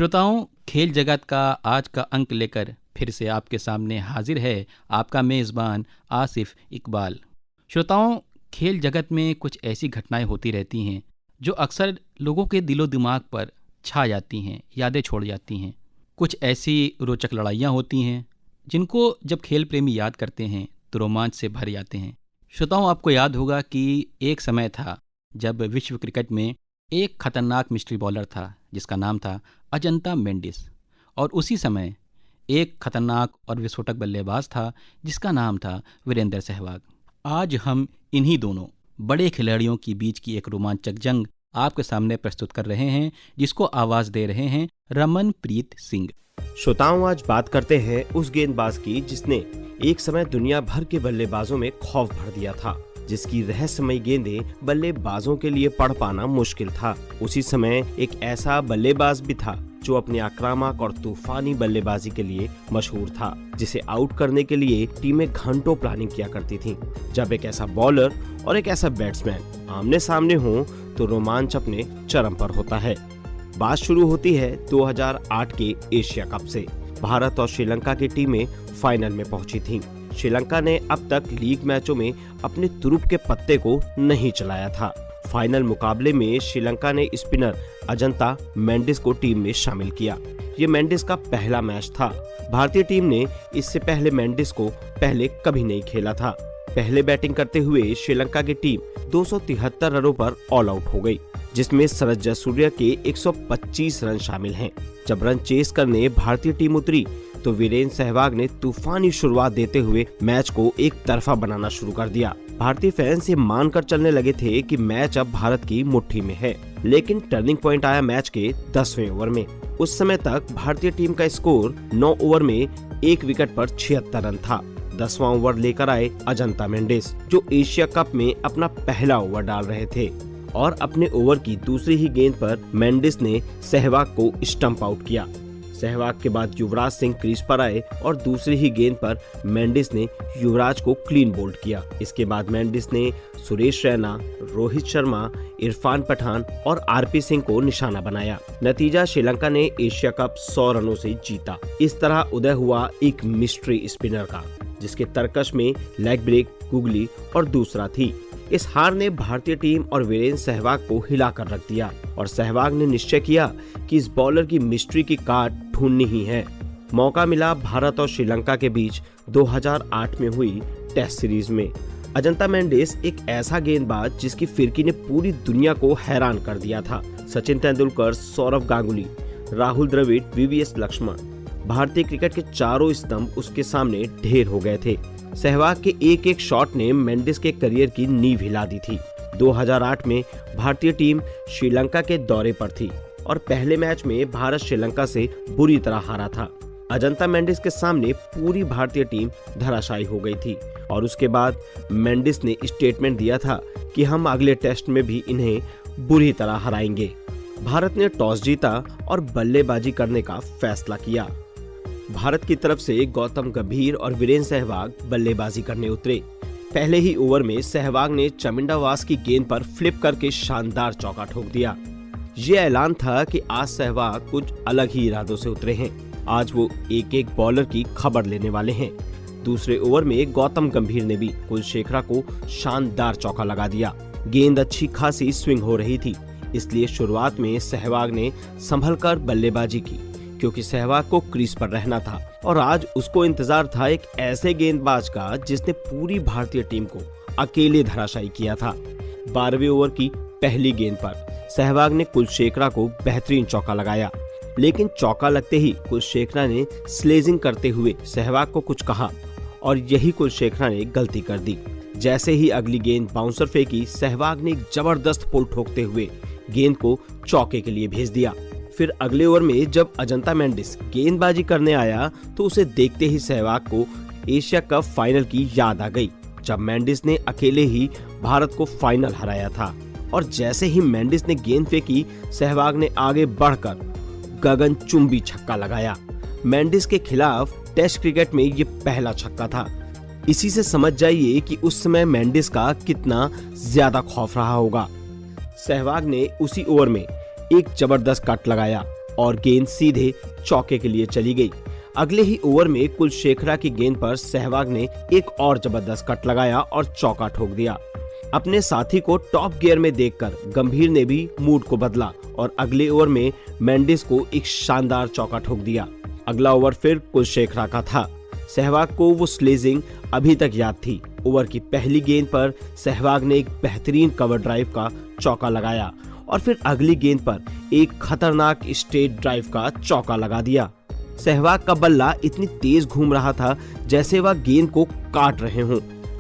श्रोताओं, खेल जगत का आज का अंक लेकर फिर से आपके सामने हाजिर है आपका मेज़बान आसिफ इकबाल। श्रोताओं, खेल जगत में कुछ ऐसी घटनाएं होती रहती हैं जो अक्सर लोगों के दिलो दिमाग पर छा जाती हैं, यादें छोड़ जाती हैं। कुछ ऐसी रोचक लड़ाइयाँ होती हैं जिनको जब खेल प्रेमी याद करते हैं तो रोमांच से भर जाते हैं। श्रोताओं, आपको याद होगा कि एक समय था जब विश्व क्रिकेट में एक खतरनाक मिस्ट्री बॉलर था जिसका नाम था अजंता मेंडिस, और उसी समय एक खतरनाक और विस्फोटक बल्लेबाज था जिसका नाम था वीरेंद्र सहवाग। आज हम इन्हीं दोनों बड़े खिलाड़ियों की बीच की एक रोमांचक जंग आपके सामने प्रस्तुत कर रहे हैं, जिसको आवाज दे रहे हैं रमनप्रीत सिंह। श्रोताओं, आज बात करते हैं उस गेंदबाज की जिसने एक समय दुनिया भर के बल्लेबाजों में खौफ भर दिया था, जिसकी रहस्यमयी गेंदें बल्लेबाजों के लिए पढ़ पाना मुश्किल था। उसी समय एक ऐसा बल्लेबाज भी था जो अपने आक्रामक और तूफानी बल्लेबाजी के लिए मशहूर था, जिसे आउट करने के लिए टीमें घंटों प्लानिंग किया करती थीं। जब एक ऐसा बॉलर और एक ऐसा बैट्समैन आमने सामने हो तो रोमांच अपने चरम पर होता है। बात शुरू होती है 2008 के एशिया कप से। भारत और श्रीलंका की टीमें फाइनल में पहुंची थीं। श्रीलंका ने अब तक लीग मैचों में अपने तुरुप के पत्ते को नहीं चलाया था। फाइनल मुकाबले में श्रीलंका ने स्पिनर अजंता मेंडिस को टीम में शामिल किया। ये मेंडिस का पहला मैच था। भारतीय टीम ने इससे पहले मेंडिस को पहले कभी नहीं खेला था। पहले बैटिंग करते हुए श्रीलंका की टीम 273 रनों पर ऑल आउट हो गई, जिसमें शरद जयसूर्या के 125 रन शामिल हैं। जब रन चेस करने भारतीय टीम उतरी तो वीरेंद्र सहवाग ने तूफानी शुरुआत देते हुए मैच को एक तरफा बनाना शुरू कर दिया। भारतीय फैंस ये मानकर चलने लगे थे कि मैच अब भारत की मुट्ठी में है, लेकिन टर्निंग पॉइंट आया मैच के 10वें ओवर में। उस समय तक भारतीय टीम का स्कोर 9 ओवर में 1 विकेट पर 76 रन था। 10वां ओवर लेकर आए अजंता मेंडिस, जो एशिया कप में अपना पहला ओवर डाल रहे थे, और अपने ओवर की दूसरी ही गेंद पर मेंडिस ने सहवाग को स्टंप आउट किया। सहवाग के बाद युवराज सिंह क्रीज पर आए और दूसरी ही गेंद पर मेंडिस ने युवराज को क्लीन बोल्ड किया। इसके बाद मेंडिस ने सुरेश रैना, रोहित शर्मा, इरफान पठान और आरपी सिंह को निशाना बनाया। नतीजा, श्रीलंका ने एशिया कप 100 रनों से जीता। इस तरह उदय हुआ एक मिस्ट्री स्पिनर का, जिसके तरकश में लेग ब्रेक, गुगली और दूसरा थी। इस हार ने भारतीय टीम और वीरेंद्र सहवाग को हिलाकर रख दिया, और सहवाग ने निश्चय किया कि इस बॉलर की मिस्ट्री की काट ढूंढनी ही है। मौका मिला भारत और श्रीलंका के बीच 2008 में हुई टेस्ट सीरीज में। अजंता मेंडिस एक ऐसा गेंदबाज जिसकी फिरकी ने पूरी दुनिया को हैरान कर दिया था। सचिन तेंदुलकर, सौरव गांगुली, राहुल द्रविड़, वीवीएस लक्ष्मण, भारतीय क्रिकेट के चारों स्तंभ उसके सामने ढेर हो गए थे। सहवाग के एक एक शॉट ने मेंडिस के करियर की नींव हिला दी थी। 2008 में भारतीय टीम श्रीलंका के दौरे पर थी और पहले मैच में भारत श्रीलंका से बुरी तरह हारा था। अजंता मेंडिस के सामने पूरी भारतीय टीम धराशायी हो गई थी, और उसके बाद मेंडिस ने स्टेटमेंट दिया था कि हम अगले टेस्ट में भी इन्हें बुरी तरह हराएंगे। भारत ने टॉस जीता और बल्लेबाजी करने का फैसला किया। भारत की तरफ से गौतम गंभीर और वीरेंद्र सहवाग बल्लेबाजी करने उतरे। पहले ही ओवर में सहवाग ने चमिंडावास की गेंद पर फ्लिप करके शानदार चौका ठोक दिया। ये ऐलान था कि आज सहवाग कुछ अलग ही इरादों से उतरे हैं। आज वो एक एक बॉलर की खबर लेने वाले हैं। दूसरे ओवर में गौतम गंभीर ने भी कुलशेखरा को शानदार चौका लगा दिया। गेंद अच्छी खासी स्विंग हो रही थी, इसलिए शुरुआत में सहवाग ने संभलकर बल्लेबाजी की, क्योंकि सहवाग को क्रीज पर रहना था और आज उसको इंतजार था एक ऐसे गेंदबाज का जिसने पूरी भारतीय टीम को अकेले धराशायी किया था। 12वें ओवर की पहली गेंद पर सहवाग ने कुलशेखरा को बेहतरीन चौका लगाया, लेकिन चौका लगते ही कुलशेखरा ने स्लेजिंग करते हुए सहवाग को कुछ कहा, और यही कुलशेखरा ने गलती कर दी। जैसे ही अगली गेंद बाउंसर फेंकी, सहवाग ने एक जबरदस्त पुल ठोकते हुए गेंद को चौके के लिए भेज दिया। फिर अगले ओवर में जब अजंता मेंडिस गेंदबाजी करने आया तो उसे देखते ही सहवाग को एशिया कप फाइनल की याद आ गई, जब मेंडिस ने अकेले ही भारत को फाइनल हराया था। और जैसे ही मेंडिस ने गेंद फेंकी, सहवाग ने आगे बढ़कर गगनचुंबी छक्का लगाया। मेंडिस के खिलाफ टेस्ट क्रिकेट में ये पहला छक्का था। इसी से समझ जाइए कि उस समय मेंडिस का कितना ज्यादा खौफ रहा होगा। सहवाग ने उसी ओवर में एक जबरदस्त कट लगाया और गेंद सीधे चौके के लिए चली गई। अगले ही ओवर में कुलशेखरा की गेंद पर सहवाग ने एक और जबरदस्त कट लगाया और चौका ठोक दिया। अपने साथी को टॉप गियर में देखकर गंभीर ने भी मूड को बदला और अगले ओवर में मेंडिस को एक शानदार चौका ठोक दिया। अगला ओवर फिर कुलशेखरा का था। सहवाग को वो स्लेजिंग अभी तक याद थी। ओवर की पहली गेंद पर सहवाग ने एक बेहतरीन कवर ड्राइव का चौका लगाया और फिर अगली गेंद पर एक खतरनाक स्ट्रेट ड्राइव का चौका लगा दिया। सहवाग का बल्ला इतनी तेज घूम रहा था जैसे वह गेंद को काट रहे हों।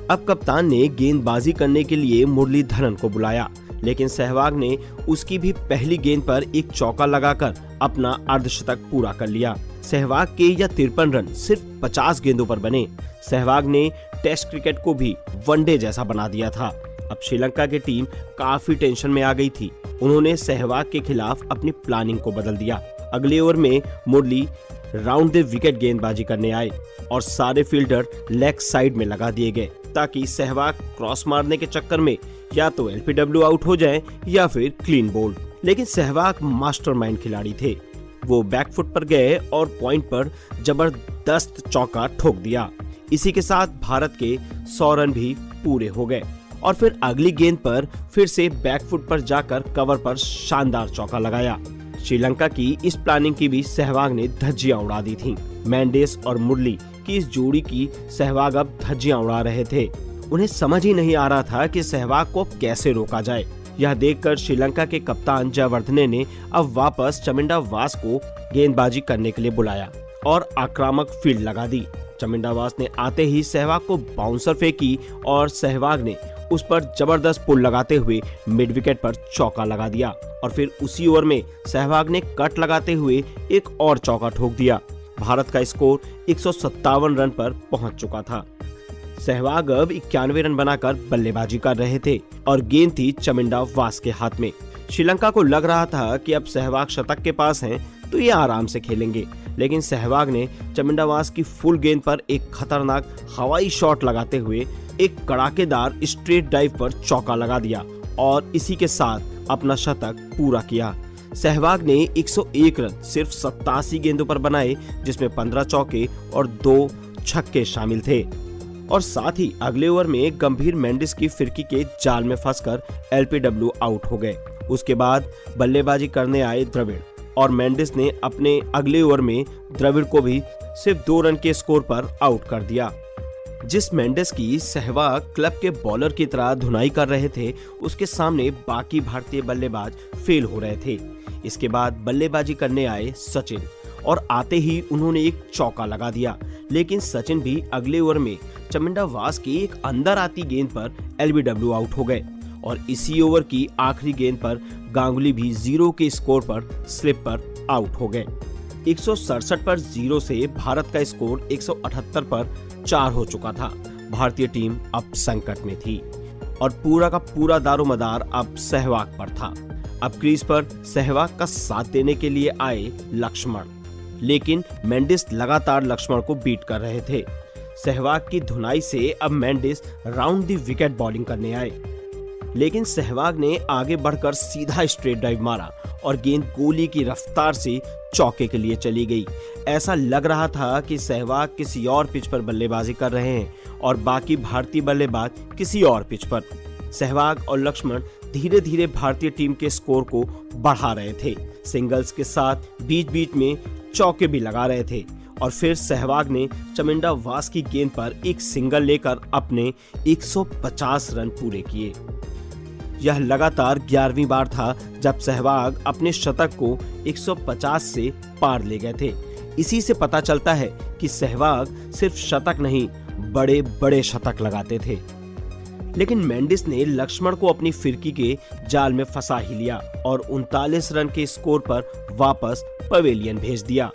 अब कप्तान ने गेंदबाजी करने के लिए मुरलीधरन को बुलाया, लेकिन सहवाग ने उसकी भी पहली गेंद पर एक चौका लगाकर अपना अर्धशतक पूरा कर लिया। सहवाग के यह 53 रन सिर्फ 50 गेंदों पर बने। सहवाग ने टेस्ट क्रिकेट को भी वनडे जैसा बना दिया था। अब श्रीलंका की टीम काफी टेंशन में आ गई थी। उन्होंने सहवाग के खिलाफ अपनी प्लानिंग को बदल दिया। अगले ओवर में मुरली राउंड द विकेट गेंदबाजी करने आए और सारे फील्डर लेग साइड में लगा दिए गए ताकि सहवाग क्रॉस मारने के चक्कर में या तो एलपीडब्ल्यू आउट हो जाए या फिर क्लीन बोल्ड। लेकिन सहवाग मास्टरमाइंड खिलाड़ी थे। वो बैकफुट पर गए और पॉइंट पर जबरदस्त चौका ठोक दिया। इसी के साथ भारत के 100 रन भी पूरे हो गए और फिर अगली गेंद पर फिर से बैकफुट पर जाकर कवर पर शानदार चौका लगाया। श्रीलंका की इस प्लानिंग की भी सहवाग ने धज्जियां उड़ा दी थीं। मेंडिस और मुरली की इस जोड़ी की सहवाग अब धज्जियां उड़ा रहे थे। उन्हें समझ ही नहीं आ रहा था कि सहवाग को कैसे रोका जाए। यह देखकर श्रीलंका के कप्तान जयवर्धने ने अब वापस चमिंडा वास को गेंदबाजी करने के लिए बुलाया और आक्रामक फील्ड लगा दी। चमिंडा वास ने आते ही सहवाग को बाउंसर फेंकी और सहवाग ने उस पर जबरदस्त पुल लगाते हुए मिड विकेट पर चौका लगा दिया और फिर उसी ओवर में सहवाग ने कट लगाते हुए एक और चौका ठोक दिया। भारत का स्कोर 157 रन पर पहुंच चुका था। सहवाग अब 91 रन बनाकर बल्लेबाजी कर रहे थे और गेंद थी चमिंडा वास के हाथ में। श्रीलंका को लग रहा था कि अब सहवाग शतक के पास हैं तो ये आराम से खेलेंगे, लेकिन सहवाग ने चमिंडा वास की फुल गेंद पर एक खतरनाक हवाई शॉट लगाते हुए एक कड़ाकेदार स्ट्रेट ड्राइव पर चौका लगा दिया और इसी के साथ अपना शतक पूरा किया। सहवाग ने 101 रन सिर्फ 87 गेंदों पर बनाए, जिसमें 15 चौके और 2 छक्के शामिल थे और साथ ही अगले ओवर में गंभीर मेंडिस की फिरकी के जाल में फंसकर एलपीडब्ल्यू आउट हो गए। उसके बाद बल्लेबाजी करने आए द्रविड़ और मेंडिस ने अपने अगले ओवर में द्रविड़ को भी सिर्फ 2 रन के स्कोर पर आउट कर दिया। जिस मेंडिस की सहवाग क्लब के बॉलर की तरह धुनाई कर रहे थे, उसके सामने बाकी भारतीय बल्लेबाज फेल हो रहे थे। इसके बाद बल्लेबाजी करने आए सचिन और आते ही उन्होंने एक चौका लगा दिया, लेकिन सचिन भी अगले ओवर में चमिंडा वास की एक अंदर आती गेंद पर एलबीडब्ल्यू आउट हो गए और इसी ओवर की आखिरी गेंद पर गांगुली भी 0 के स्कोर पर स्लिप पर आउट हो गए। 167 पर 0 से भारत का स्कोर 178 पर 4 हो चुका था। भारतीय टीम अब संकट में थी और पूरा का पूरा दारोमदार अब सहवाग पर था। अब क्रीज पर सहवाग का साथ देने के लिए आए लक्ष्मण, लेकिन मेंडिस लगातार लक्ष्मण को बीट कर रहे थे। सहवाग की धुनाई से अब Mendis round the wicket bowling करने आए, लेकिन सहवाग ने आगे बढ़कर सीधा स्ट्रेट ड्राइव मारा और गेंद गोली की रफ्तार से चौके के लिए चली गई। ऐसा लग रहा था कि सहवाग किसी और पिच पर बल्लेबाजी कर रहे हैं और बाकी भारतीय बल्लेबाज किसी और पिच पर। सहवाग और लक्ष्मण धीरे धीरे भारतीय टीम के स्कोर को बढ़ा रहे थे। सिंगल्स के साथ बीच बीच में चौके भी लगा रहे थे और फिर सहवाग ने चमिंडा वास की गेंद पर एक सिंगल लेकर अपने 150 रन पूरे किए। यह लगातार 11वीं बार था जब सहवाग अपने शतक को 150 से पार ले गए थे। इसी से पता चलता है कि सहवाग सिर्फ शतक नहीं, बड़े बड़े शतक लगाते थे। लेकिन मेंडिस ने लक्ष्मण को अपनी फिरकी के जाल में फंसा ही लिया और 39 रन के स्कोर पर वापस पवेलियन भेज दिया।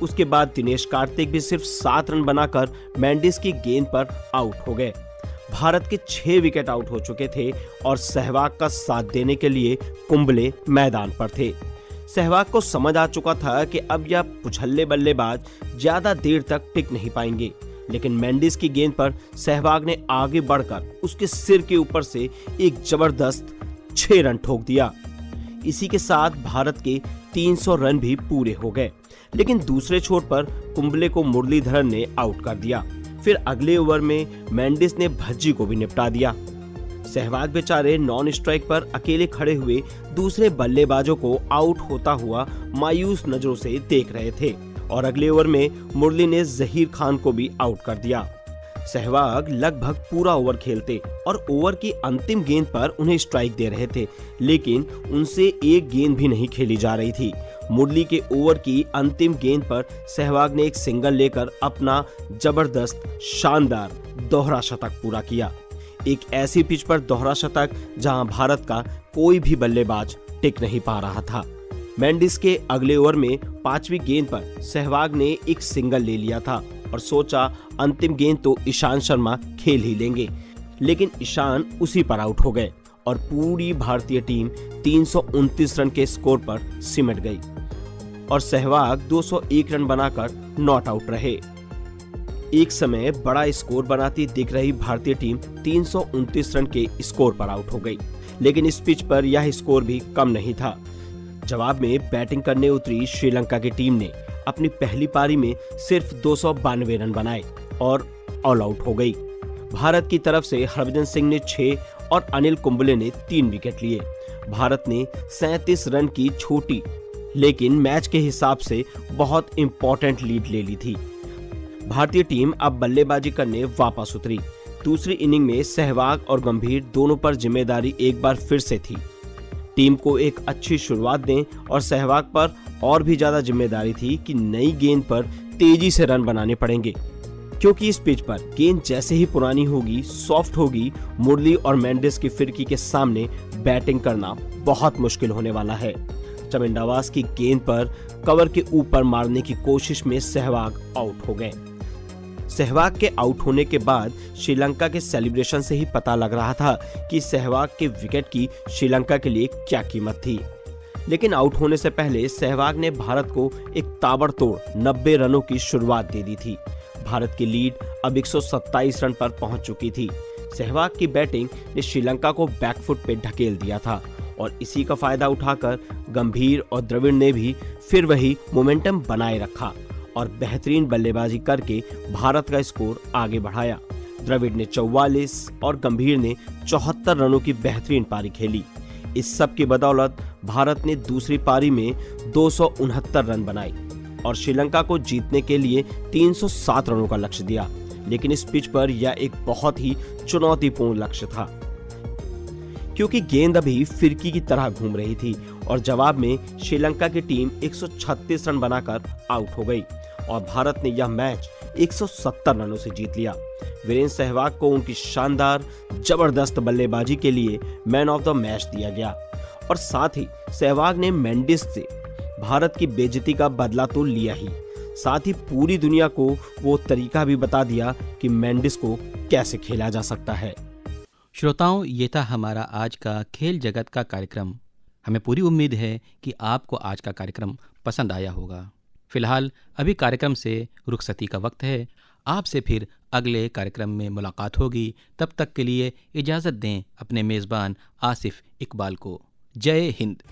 उसके बाद दिनेश कार्तिक भी सिर्फ 7 रन बनाकर मेंडिस की गेंद पर आउट हो गए। भारत के 6 विकेट आउट हो चुके थे और सहवाग का साथ देने के लिए कुंबले मैदान पर थे। सहवाग को समझ आ चुका था कि अब यह पुछल्ले बल्लेबाज ज्यादा देर तक टिक नहीं पाएंगे, लेकिन मेंडिस की गेंद पर सहवाग ने आगे बढ़कर उसके सिर के ऊपर से एक जबरदस्त 6 रन ठोक दिया। इसी के साथ भारत के 300 रन भी पूरे हो गए, लेकिन दूसरे छोर पर कुंबले को मुरलीधरन ने आउट कर दिया। फिर अगले ओवर में मेंडिस ने भज्जी को भी निपटा दिया। सहवाग बेचारे नॉन स्ट्राइक पर अकेले खड़े हुए दूसरे बल्लेबाजों को आउट होता हुआ मायूस नजरों से देख रहे थे और अगले ओवर में मुरली ने जहीर खान को भी आउट कर दिया। सहवाग लगभग पूरा ओवर खेलते और ओवर की अंतिम गेंद पर उन्हें स्ट्राइक दे रहे थे, लेकिन उनसे एक गेंद भी नहीं खेली जा रही थी। मुरली के ओवर की अंतिम गेंद पर सहवाग ने एक सिंगल लेकर अपना जबरदस्त शानदार दोहरा शतक पूरा किया। एक ऐसी पिच पर दोहरा शतक जहां भारत का कोई भी बल्लेबाज टिक नहीं पा रहा था। मेंडिस के अगले ओवर में 5वीं गेंद पर सहवाग ने एक सिंगल ले लिया था और सोचा अंतिम गेंद तो ईशान शर्मा खेल ही लेंगे, लेकिन ईशान उसी पर आउट हो गए और पूरी भारतीय टीम 329 रन के स्कोर पर सिमट गई और सहवाग 201 रन बनाकर नॉट आउट रहे। एक समय बड़ा स्कोर बनाती दिख रही भारतीय टीम 329 रन के स्कोर पर आउट हो गई, लेकिन इस पिच पर यह स्कोर भी कम नहीं था। जवाब में बैटिंग करने उतरी श्रीलंका की टीम ने अपनी पहली पारी में सिर्फ 292 रन बनाए और ऑल आउट हो गई। भारत की तरफ से हरभजन सिंह ने 6 और अनिल कुंबले ने 3 विकेट लिए। भारत ने 37 रन की छोटी लेकिन मैच के हिसाब से बहुत इंपॉर्टेंट लीड ले ली थी। भारतीय टीम अब बल्लेबाजी करने वापस उतरी। दूसरी इनिंग में सहवाग और गंभीर दोनों पर जिम्मेदारी एक बार फिर से थी। टीम को एक अच्छी शुरुआत दें और सहवाग पर और भी ज्यादा जिम्मेदारी थी कि नई गेंद पर तेजी से रन बनाने पड़ेंगे, क्योंकि इस पिच पर गेंद जैसे ही पुरानी होगी, सॉफ्ट होगी, मुरली और मेंडिस की फिरकी के सामने बैटिंग करना बहुत मुश्किल होने वाला है। चमिंडावास की गेंद पर कवर के ऊपर मारने की कोशिश में सहवाग आउट हो गए। सहवाग के आउट होने के बाद श्रीलंका के सेलिब्रेशन से ही पता लग रहा था कि सहवाग के विकेट की श्रीलंका के लिए क्या कीमत थी। लेकिन आउट होने से पहले सहवाग ने भारत को एक ताबड़तोड़ 90 रनों की शुरुआत दे दी थी। भारत की लीड अब 127 रन पर पहुंच चुकी थी। सहवाग की बैटिंग ने श्रीलंका को बैकफुट पे ढकेल दिया था और इसी का फायदा उठाकर गंभीर और द्रविड़ ने भी फिर वही मोमेंटम बनाए रखा और बेहतरीन बल्लेबाजी करके भारत का स्कोर आगे बढ़ाया। द्रविड़ ने 44 और गंभीर ने 74 रनों की बेहतरीन पारी खेली। इस सब की बदौलत भारत ने दूसरी पारी में 269 रन बनाए और श्रीलंका को जीतने के लिए 307 रनों का लक्ष्य दिया, लेकिन इस पिच पर यह एक बहुत ही चुनौतीपूर्ण लक्ष्य था, क्योंकि गेंद अभी फिरकी की तरह घूम रही थी और जवाब में श्रीलंका की टीम 136 रन बनाकर आउट हो गई और भारत ने यह मैच 170 रनों से जीत लिया। वीरेंद्र सहवाग को उनकी शानदार जबरदस्त बल्लेबाजी के लिए मैन ऑफ द मैच दिया गया और साथ ही सहवाग ने मेंडिस से भारत की बेइज्जती का बदला तो लिया ही, साथ ही पूरी दुनिया को वो तरीका भी बता दिया कि मेंडिस को कैसे खेला जा सकता है। श्रोताओं, ये था हमारा आज का खेल जगत का कार्यक्रम। हमें पूरी उम्मीद है कि आपको आज का कार्यक्रम पसंद आया होगा। फिलहाल अभी कार्यक्रम से रुखसती का वक्त है। आपसे फिर अगले कार्यक्रम में मुलाकात होगी। तब तक के लिए इजाज़त दें अपने मेज़बान आसिफ इकबाल को। जय हिंद।